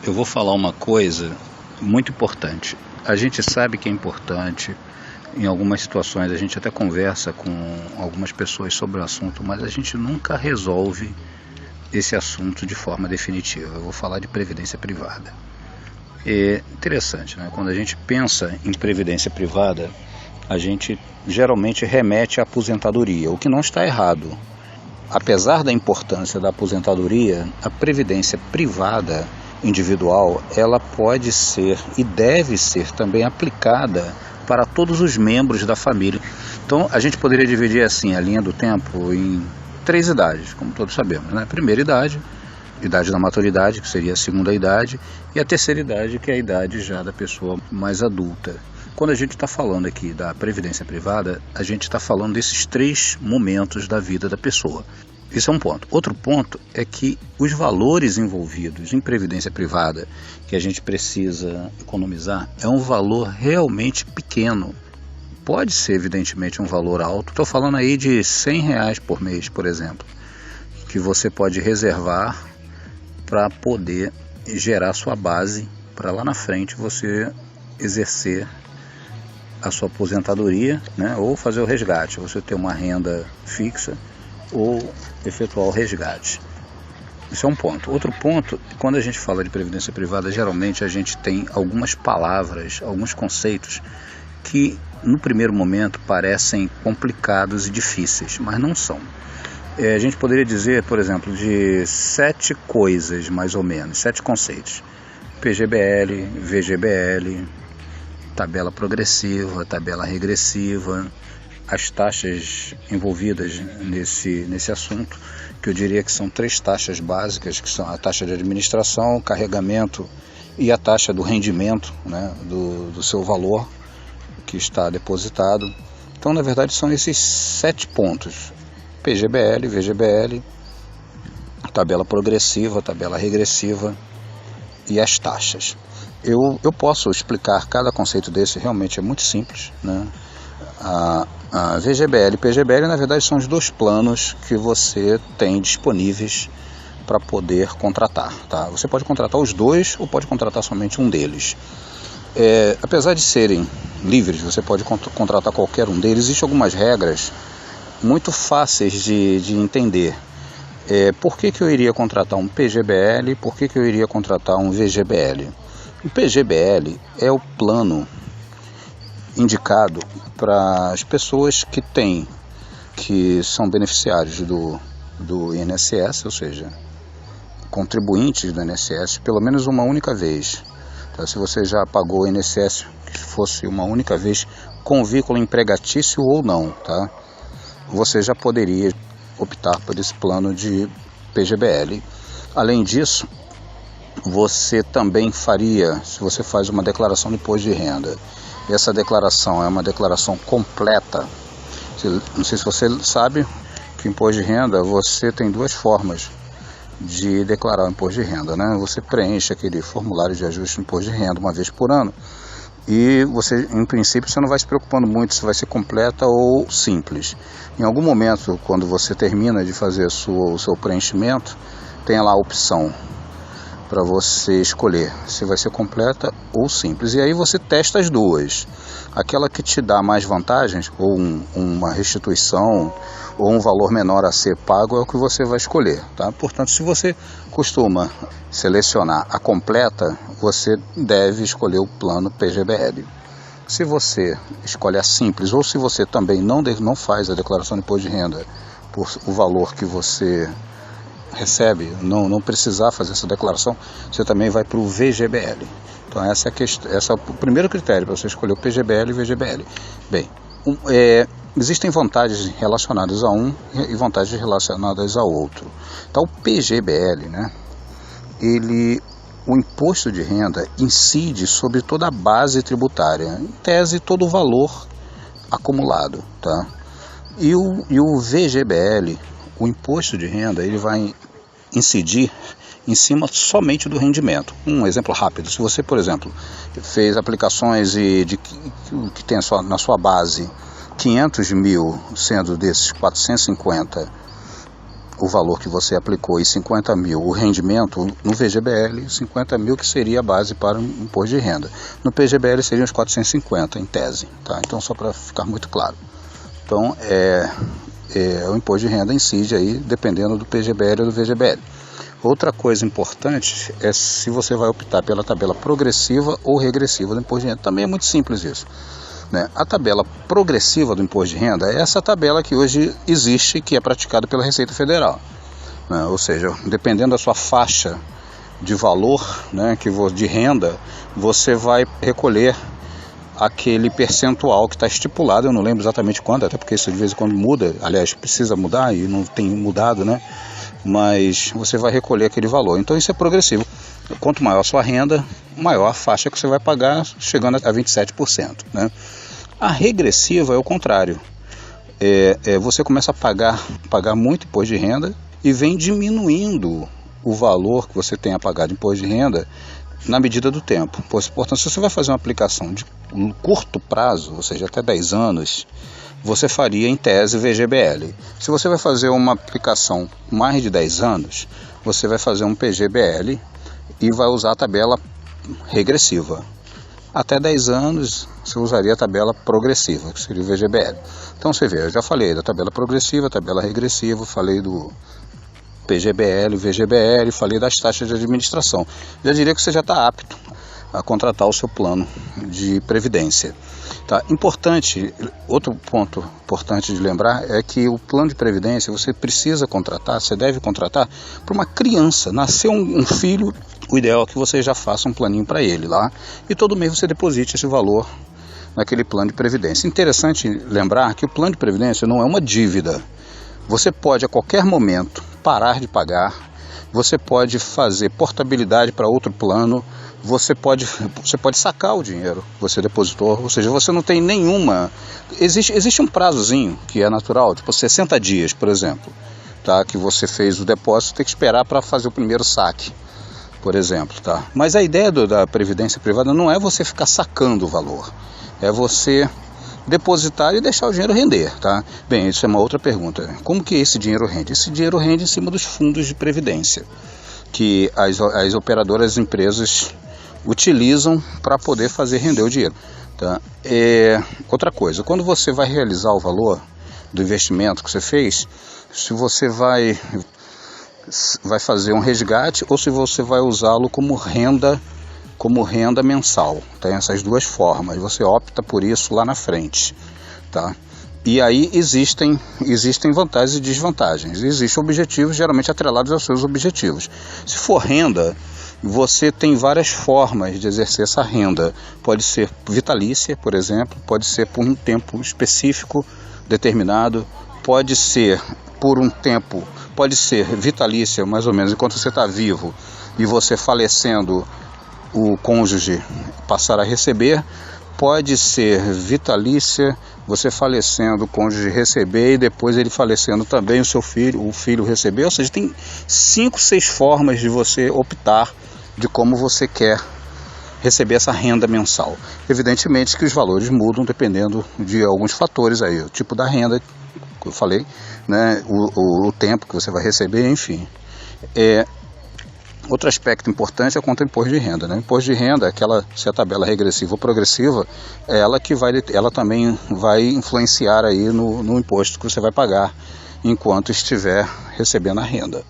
eu vou falar uma coisa muito importante. A gente sabe que é importante, em algumas situações a gente até conversa com algumas pessoas sobre o assunto, mas a gente nunca resolve esse assunto de forma definitiva. Eu vou falar de previdência privada. É interessante, né? Quando a gente pensa em previdência privada, a gente geralmente remete à aposentadoria, o que não está errado. Apesar da importância da aposentadoria, a previdência privada individual, ela pode ser e deve ser também aplicada para todos os membros da família. Então a gente poderia dividir assim a linha do tempo em 3 idades, como todos sabemos, né? Primeira idade, idade da maturidade, que seria a segunda idade, e a terceira idade, que é a idade já da pessoa mais adulta. Quando a gente está falando aqui da previdência privada, a gente está falando desses 3 momentos da vida da pessoa. Esse é um ponto. Outro ponto é que os valores envolvidos em previdência privada que a gente precisa economizar é um valor realmente pequeno. Pode ser, evidentemente, um valor alto. Estou falando aí de R$100 por mês, por exemplo, que você pode reservar para poder gerar sua base para lá na frente você exercer a sua aposentadoria, né, ou fazer o resgate, você ter uma renda fixa ou efetuar o resgate. Isso é um ponto. Outro ponto, quando a gente fala de previdência privada, geralmente a gente tem algumas palavras, alguns conceitos que no primeiro momento parecem complicados e difíceis, mas não são. A gente poderia dizer, por exemplo, de 7 coisas, mais ou menos, 7 conceitos: PGBL, VGBL, tabela progressiva, tabela regressiva, as taxas envolvidas nesse assunto, que eu diria que são 3 taxas básicas, que são a taxa de administração, carregamento e a taxa do rendimento, né, do seu valor que está depositado. Então, na verdade, são esses 7 pontos: PGBL, VGBL, tabela progressiva, tabela regressiva e as taxas. Eu posso explicar cada conceito desse, realmente é muito simples, né? A VGBL e PGBL, na verdade, são os 2 planos que você tem disponíveis para poder contratar, tá? Você pode contratar os 2 ou pode contratar somente um deles. Apesar de serem livres, você pode contratar qualquer um deles. Existem algumas regras muito fáceis de entender. Por que eu iria contratar um PGBL e por que eu iria contratar um VGBL? O PGBL é o plano indicado para as pessoas que são beneficiários do INSS, ou seja, contribuintes do INSS, pelo menos uma única vez. Tá? Se você já pagou o INSS, que fosse uma única vez, com vínculo empregatício ou não, tá? Você já poderia optar por esse plano de PGBL. Além disso, você também faria, se você faz uma declaração de imposto de renda, essa declaração é uma declaração completa. Não sei se você sabe que imposto de renda, você tem 2 formas de declarar o imposto de renda, né? Você preenche aquele formulário de ajuste do imposto de renda uma vez por ano e você, em princípio, você não vai se preocupando muito se vai ser completa ou simples. Em algum momento, quando você termina de fazer o seu preenchimento, tem lá a opção para você escolher se vai ser completa ou simples. E aí você testa as 2. Aquela que te dá mais vantagens, ou uma restituição, ou um valor menor a ser pago, é o que você vai escolher, tá? Portanto, se você costuma selecionar a completa, você deve escolher o plano PGBL. Se você escolhe a simples, ou se você também não faz a declaração de imposto de renda por o valor que você recebe, não precisar fazer essa declaração, você também vai para o VGBL. Então essa é o primeiro critério para você escolher o PGBL e o VGBL. Bem, existem vantagens relacionadas a um e vantagens relacionadas a outro. Então o PGBL, né, o imposto de renda incide sobre toda a base tributária, em tese todo o valor acumulado, tá? E o VGBL, o imposto de renda, ele vai incidir em cima somente do rendimento. Um exemplo rápido: se você, por exemplo, fez aplicações que tem na sua base 500 mil, sendo desses 450 o valor que você aplicou e 50 mil o rendimento no VGBL, 50 mil que seria a base para o imposto de renda. No PGBL seriam os 450 em tese, tá? Então só para ficar muito claro. Então o imposto de renda incide aí dependendo do PGBL ou do VGBL. Outra coisa importante é se você vai optar pela tabela progressiva ou regressiva do imposto de renda. Também é muito simples isso, né? A tabela progressiva do imposto de renda é essa tabela que hoje existe, que é praticada pela Receita Federal, né? Ou seja, dependendo da sua faixa de valor, né, de renda, você vai recolher aquele percentual que está estipulado. Eu não lembro exatamente quanto, até porque isso de vez em quando muda, aliás, precisa mudar e não tem mudado, né? Mas você vai recolher aquele valor. Então isso é progressivo. Quanto maior a sua renda, maior a faixa que você vai pagar, chegando a 27%, né? A regressiva é o contrário. Você começa a pagar muito imposto de renda e vem diminuindo o valor que você tem a pagar de imposto de renda na medida do tempo. Portanto, se você vai fazer uma aplicação de curto prazo, ou seja, até 10 anos, você faria em tese VGBL. Se você vai fazer uma aplicação mais de 10 anos, você vai fazer um PGBL e vai usar a tabela regressiva. Até 10 anos você usaria a tabela progressiva, que seria o VGBL. Então você vê, eu já falei da tabela progressiva, tabela regressiva, falei do PGBL, VGBL, falei das taxas de administração. Já diria que você já está apto a contratar o seu plano de previdência. Tá? Outro ponto importante de lembrar é que o plano de previdência você deve contratar para uma criança. Nasceu um filho, o ideal é que você já faça um planinho para ele lá e todo mês você deposite esse valor naquele plano de previdência. Interessante lembrar que o plano de previdência não é uma dívida. Você pode a qualquer momento parar de pagar, você pode fazer portabilidade para outro plano, você pode sacar o dinheiro que você depositou, ou seja, você não tem nenhuma... Existe um prazozinho que é natural, tipo 60 dias, por exemplo, tá? Que você fez o depósito, tem que esperar para fazer o primeiro saque, por exemplo, tá? Mas a ideia da previdência privada não é você ficar sacando o valor, é você depositar e deixar o dinheiro render, tá? Bem, isso é uma outra pergunta. Como que esse dinheiro rende? Esse dinheiro rende em cima dos fundos de previdência que as operadoras, as empresas utilizam para poder fazer render o dinheiro, tá? Outra coisa, quando você vai realizar o valor do investimento que você fez, se você vai fazer um resgate ou se você vai usá-lo como renda mensal. Tem essas duas formas, você opta por isso lá na frente, tá? E aí existem vantagens e desvantagens, existem objetivos geralmente atrelados aos seus objetivos. Se for renda, você tem várias formas de exercer essa renda, pode ser vitalícia, por exemplo, pode ser por um tempo específico determinado, pode ser por um tempo, pode ser vitalícia mais ou menos enquanto você está vivo e você falecendo o cônjuge passar a receber, pode ser vitalícia, você falecendo o cônjuge receber e depois ele falecendo também o filho receber, ou seja, tem 5, 6 formas de você optar de como você quer receber essa renda mensal. Evidentemente que os valores mudam dependendo de alguns fatores aí, o tipo da renda que eu falei, né, o tempo que você vai receber, enfim. Outro aspecto importante é quanto ao imposto de renda, né? Imposto de renda, se a tabela é regressiva ou progressiva, ela também vai influenciar aí no imposto que você vai pagar enquanto estiver recebendo a renda.